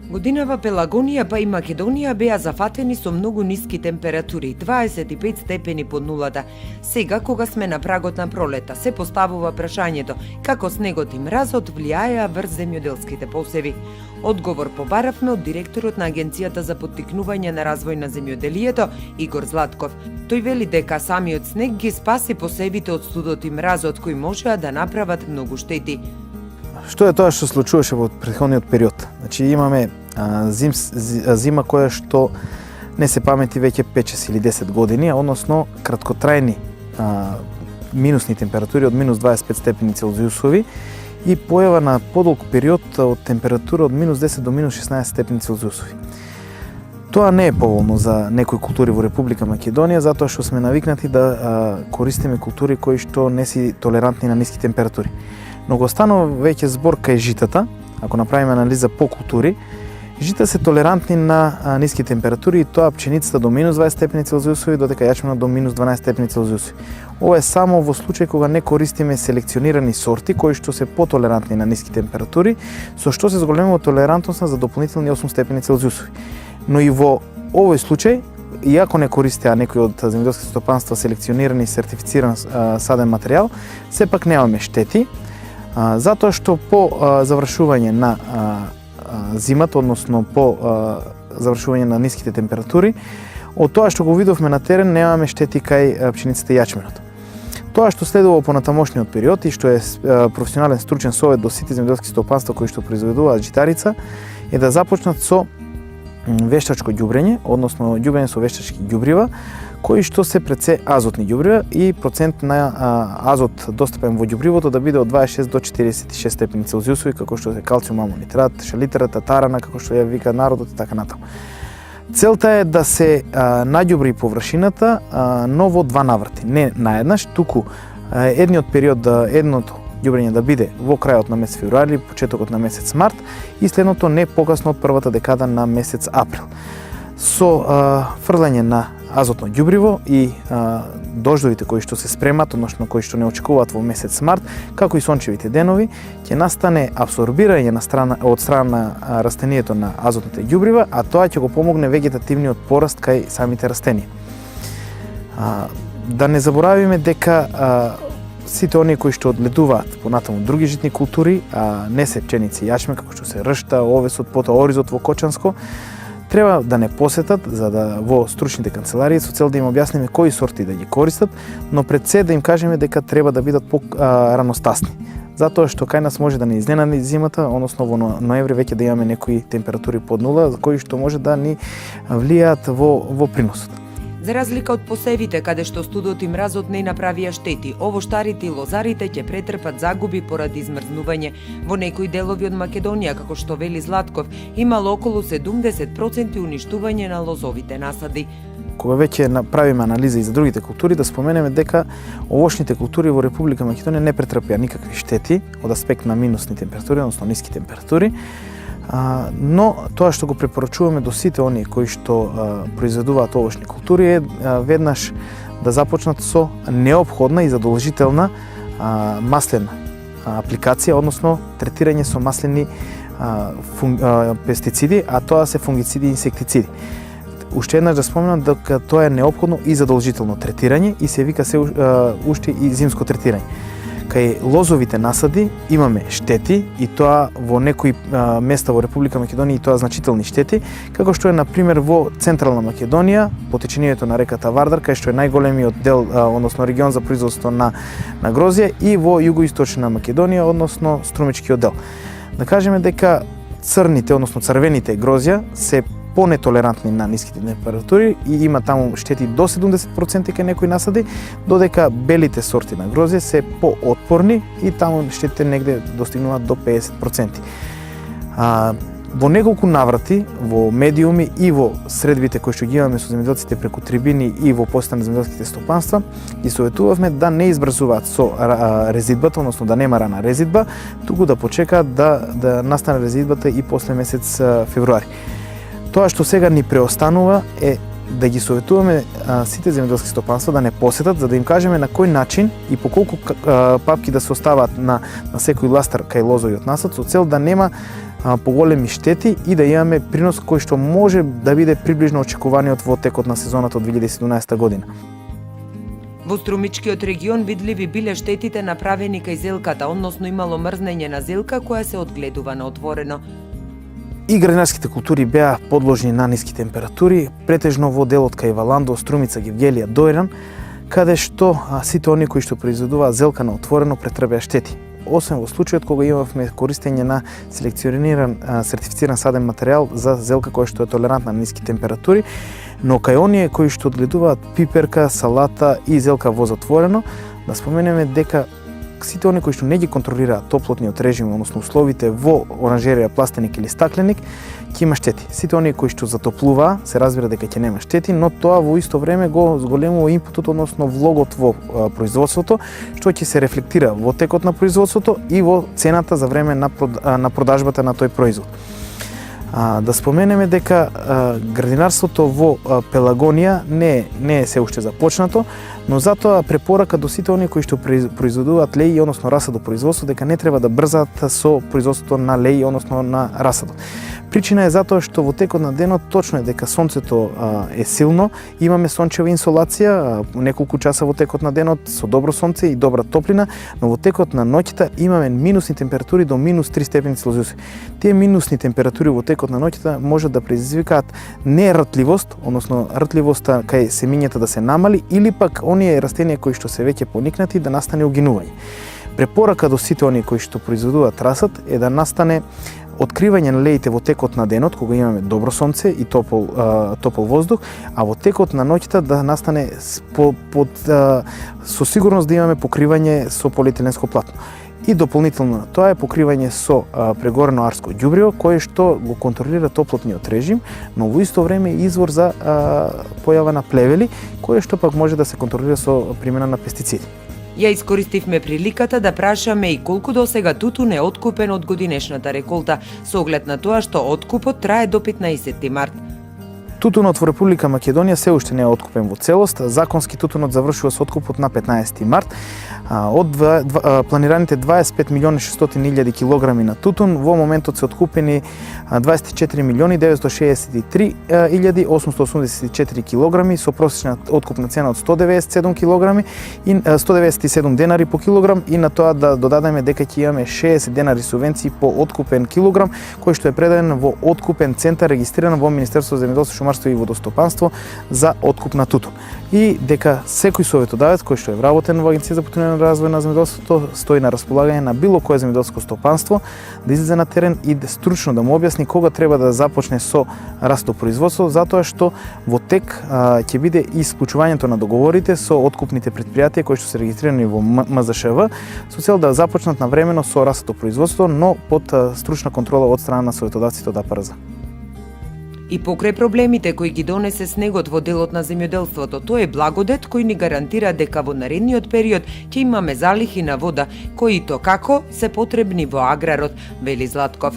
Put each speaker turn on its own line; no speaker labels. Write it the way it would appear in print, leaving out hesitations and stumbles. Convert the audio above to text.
Годинава Пелагонија па и Македонија беа зафатени со многу ниски температури, 25 степени под нулата. Сега, кога сме на прагот на пролета, се поставува прашањето како снегот и мразот влијаеа врз земјоделските посеви. Одговор побаравме од директорот на Агенцијата за поттикнување на развој на земјоделието Игор Златков. Тој вели дека самиот снег ги спаси посевите од студот и мразот кои можеа да направат многу штети.
Што е тоа што случуваше во претходниот период? Значи имаме зима која што не се памети веќе 5 или 10 години, односно краткотрајни минусни температури од минус 25 степени Целзиусови и појава на подолг период од температура од минус 10 до минус 16 степени Целзиусови. Тоа не е поволно за некои култури во Република Македонија, затоа што сме навикнати да користиме култури кои што не си толерантни на ниски температури. Но го останува веќе збор кај житата, ако направиме анализа по култури, жита се толерантни на ниски температури и тоа пченицата до минус 20 степени Целзиусови, додека јачменот до минус 12 степени Целзиусови. Ова е само во случај кога не користиме селекционирани сорти кои што се потолерантни на ниски температури, со што се зголемува толерантноста за дополнителни 8 степени Целзиусови. Но и во овој случај, иако не користеа некои од земјоделските стопанства селекционирани и сертифициран саден материјал, сепак немаме штети, затоа што по завршување на зимата, односно по завршување на ниските температури, од тоа што го видовме на терен немаме штети кај пченицата и јачменот. Тоа што следува по натамошниот период и што е професионален стручен совет до сите земјоделски стопанства кои што произведуваат житарица е да започнат со вештачко ѓубрење, односно ѓубрење со вештачки ѓубрива, кои што се пред се азотни ѓубрива и процент на азот достапен во ѓубривото да биде од 26 до 46 степени Целзиусови, како што е калциум амонитрат, шалитерата, тарана, како што ја вика народот и така натаму. Целта е да се наѓубри површината, но во два наврати, не наеднаш, туку едниот период, едното ѓубрење да биде во крајот на месец февруари, почетокот на месец март и следното не покасно од првата декада на месец април. Со фрлање на азотно ѓубриво и дождовите кои што се спремат, односно кои што не очекуваат во месец март, како и сончевите денови, ќе настане абсорбирање од страна на растението на азотните ѓубрива, а тоа ќе го помогне вегетативниот пораст кај самите растенија. Да не заборавиме дека сите оние кои што одлетуваат понатаму други житни култури, а не се пченици и јачмен, како што се ршта, овесот, потоа оризот во Кочанско, треба да не посетат за да во стручните канцеларии со цел да им објасниме кои сорти да ги користат, но пред се да им кажеме дека треба да бидат по-раностасни. Затоа што кај нас може да не изненади зимата, односно во ноември веќе да имаме некои температури под нула, кои што може да ни влијаат во приносот.
За разлика од посевите, каде што студот и мразот не направија штети, овоштарите и лозарите ќе претрпат загуби поради измрзнување. Во некои делови од Македонија, како што вели Златков, имало околу 70% уништување на лозовите насади.
Кога веќе направиме анализа и за другите култури, да споменеме дека овошните култури во Република Македонија не претрпеа никакви штети од аспект на минусни температури, односно ниски температури, но тоа што го препорачуваме до сите оние кои што произведуваат овошни култури е веднаш да започнат со неопходна и задолжителна маслена апликација, односно третирање со маслени пестициди, а тоа се фунгициди и инсектициди. Уште еднаш да споменам дека тоа е неопходно и задолжително третирање и се вика се уште и зимско третирање. Кај лозовите насади имаме штети и тоа во некои места во Република Македонија и тоа значителни штети, како што е на пример во Централна Македонија, по течението на реката Вардар, кај што е најголемиот дел, односно регион за производство на грозје, и во југоисточна Македонија, односно струмичкиот дел. Да кажеме дека црните, односно црвените грозја се понетолерантни на ниските температури и има таму штети до 70% кај некои насади, додека белите сорти на грозје се поотпорни и таму штетите негде достигнуваат до 50%. Во неколку наврати, во медиуми и во средбите кои што ги имаме со земјоделците преку трибини и во посета на земјоделските стопанства, ги советувавме да не избрзуваат со резидбата, односно да нема рана резидба, туку да почекаат да настане резидбата и после месец февруари. Тоа што сега ни преостанува е да ги советуваме сите земјоделски стопанства да не посетат, за да им кажеме на кој начин и по колку папки да се оставаат на секој ластар кај лозовиот насад, со цел да нема поголеми штети и да имаме принос кој што може да биде приближно очекуваниот во текот на сезоната од 2017 година.
Во Струмичкиот регион видливи биле штетите направени кај зелката, односно имало мрзнење на зелка која се одгледува на отворено.
И градинарските култури беа подложни на ниски температури, претежно во делот кај Валандо, Струмица, Гевгелија, Дојран, каде што сите оние кои што произведуваат зелка на отворено претрпеа штети. Освен во случајот кога имавме користење на селекциониран сертифициран саден материјал за зелка која што е толерантна на ниски температури, но кај оние кои што одгледуваат пиперка, салата и зелка во затворено, да споменеме дека сите оние кои што не ги контролираат топлотниот режим, односно условите во оранжерија, пластеник или стакленик, ќе има штети. Сите оние кои што затоплуваа, се разбира дека ќе нема штети, но тоа во исто време го зголемува импутот, односно влогот во производството, што ќе се рефлектира во текот на производството и во цената за време на продажбата на тој производ. Да споменеме дека градинарството во Пелагонија не е се уште започнато, но затоа препорака до сите оние кои што произведуваат леј, односно расадо производство, дека не треба да брзаат со производството на леј, односно на расадо. Причина е затоа што во текот на денот точно е дека сонцето е силно, имаме сончева инсолација, неколку часа во текот на денот со добро сонце и добра топлина, но во текот на ноќта имаме минусни температури до минус 3 степени Целзиус. Тие минусни температури во текот на ноќта можат да предизвикаат нертливост, односно ртливоста кај семињата да се намали или пак оние растенија кои што се веќе поникнати да настане огинување. Препорака до сите оние кои што произведуваат расад е да настане откривање на леите во текот на денот, кога имаме добро сонце и топол воздух, а во текот на ноќта да настане со сигурност да имаме покривање со полиетиленско платно. И дополнително на тоа е покривање со прегорено арско ѓубриво, кое што го контролира топлотниот режим, но во исто време е извор за појава на плевели, кое што пак може да се контролира со примена на пестициди.
Ја искористивме приликата да прашаме и колку досега тутун е откупен од годинешната реколта, со оглед на тоа што откупот трае до 15 март.
Тутунот во Република Македонија се уште не е откупен во целост. Законски тутунот завршува со откупот на 15 март. Од планираните 25 милиони 600 илјади килограми на тутун, во моментот се откупени 24 милиони 963 илјади 884 килограми со просечна откупна цена од 197 килограми и 197 денари по килограм, и на тоа да додадеме дека ќе имаме 60 денари субвенции по откупен килограм, кој што е предаден во откупен центар регистриран во Министерството за земјоделство, шумарство и водостопанство за откуп на тутун. И дека секој советодавец кој што е вработен во Агенција за поттикнување на развој на земјоделството стои на располагање на било кое земјоделско стопанство да излезе на терен и стручно да му објасни кога треба да започне со растопроизводство, затоа што во тек ќе биде и исклучувањето на договорите со откупните претпријатија кои што се регистрирани во МЗШВ со цел да започнат навремено со растопроизводство, но под стручна контрола од страна на советодавците од АПРЗ.
И покрај проблемите кои ги донесе снегот во делот на земјоделството, тој е благодет кој ни гарантира дека во наредниот период ќе имаме залихи на вода, кои то како се потребни во аграрот, вели Златков.